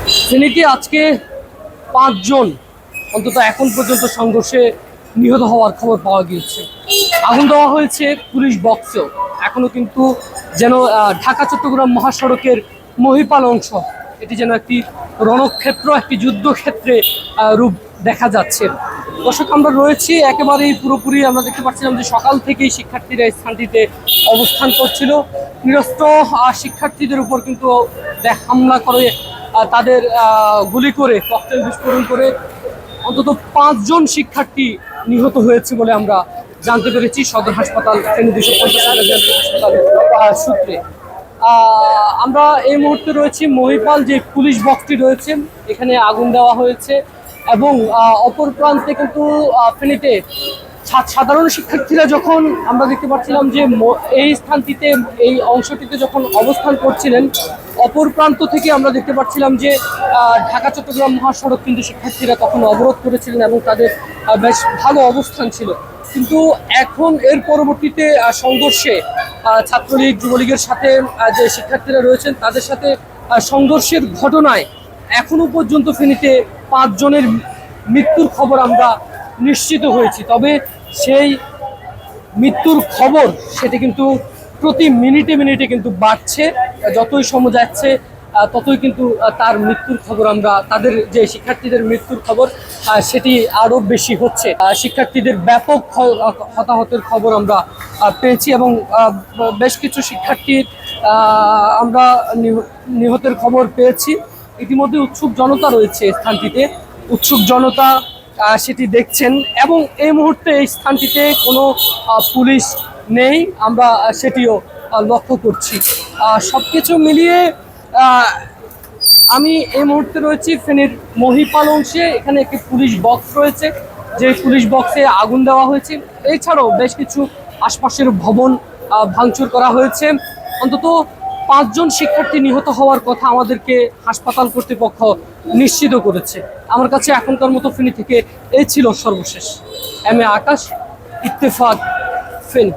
ফেনীতে আজকে ৫ জন অন্তত এখন পর্যন্ত সংঘর্ষে নিহত হওয়ার খবর পাওয়া গিয়েছে। আগুন দেওয়া হয়েছে পুলিশ বক্সেও। এখনো কিন্তু যেন ঢাকা চট্টগ্রাম মহাসড়কের মহিপাল অংশ এটি যেন একটি রণক্ষেত্র, একটি যুদ্ধক্ষেত্রে রূপ দেখা যাচ্ছে। দর্শক, আমরা রয়েছি একেবারেই পুরোপুরি, আমরা দেখতে পাচ্ছিলাম যে সকাল থেকেই শিক্ষার্থীরা এই স্থানটিতে অবস্থান করছিল। নিরস্ত্র শিক্ষার্থীদের উপর কিন্তু হামলা করে, তাদের গুলি করে, ককটেল বিস্ফোরণ করে অন্তত ৫ জন শিক্ষার্থী নিহত হয়েছে বলে আমরা জানতে পেরেছি সদর হাসপাতাল, ফেনী ২৫০ হাসপাতাল সূত্রে। আমরা এই মুহূর্তে রয়েছি মহিপাল যে পুলিশ বক্সটি রয়েছে, এখানে আগুন দেওয়া হয়েছে এবং অপর প্রান্তে কিন্তু ফেনীতে সাধারণ শিক্ষার্থীরা যখন আমরা দেখতে পাচ্ছিলাম যে এই স্থানটিতে, এই অংশটিতে যখন অবস্থান করছিলেন, অপর প্রান্ত থেকে আমরা দেখতে পাচ্ছিলাম যে ঢাকা চট্টগ্রাম মহাসড়ক কিন্তু শিক্ষার্থীরা তখন অবরোধ করেছিলেন এবং তাদের বেশ ভালো অবস্থান ছিল। কিন্তু এখন এর পরবর্তীতে সংঘর্ষে ছাত্রলীগ, যুবলীগের সাথে যে শিক্ষার্থীরা রয়েছেন তাদের সাথে সংঘর্ষের ঘটনায় এখনো পর্যন্ত ফেনীতে ৫ জনের মৃত্যুর খবর আমরা নিশ্চিত হয়েছি। তবে সেই মৃত্যুর খবর সেটি কিন্তু প্রতি মিনিটে মিনিটে কিন্তু বাড়ছে। যতই সময় যাচ্ছে ততই কিন্তু তার মৃত্যুর খবর, আমরা তাদের যে শিক্ষার্থীদের মৃত্যুর খবর সেটি আরও বেশি হচ্ছে। শিক্ষার্থীদের ব্যাপক হতাহতের খবর আমরা পেয়েছি এবং বেশ কিছু শিক্ষার্থীর আমরা নিহতের খবর পেয়েছি। ইতিমধ্যে উৎসুক জনতা রয়েছে স্থানটিতে, উৎসুক জনতা সেটি দেখছেন এবং এই মুহূর্তে এই স্থানটিতে কোনো পুলিশ নেই, আমরা সেটিও লক্ষ্য করছি। সব কিছু মিলিয়ে আমি এই মুহূর্তে রয়েছি ফেনীর মহিপাল অংশে। এখানে একটি পুলিশ বক্স রয়েছে, যে পুলিশ বক্সে আগুন দেওয়া হয়েছে। এছাড়াও বেশ কিছু আশপাশের ভবন ভাঙচুর করা হয়েছে। অন্তত ৫ জন শিক্ষার্থী নিহত হওয়ার কথা আমাদেরকে হাসপাতাল কর্তৃপক্ষ নিশ্চিত করেছে। আমার কাছে এখনকার মতো ফেনী থেকে এই ছিল সর্বশেষ। M A Akash, Ittefaq, Feni.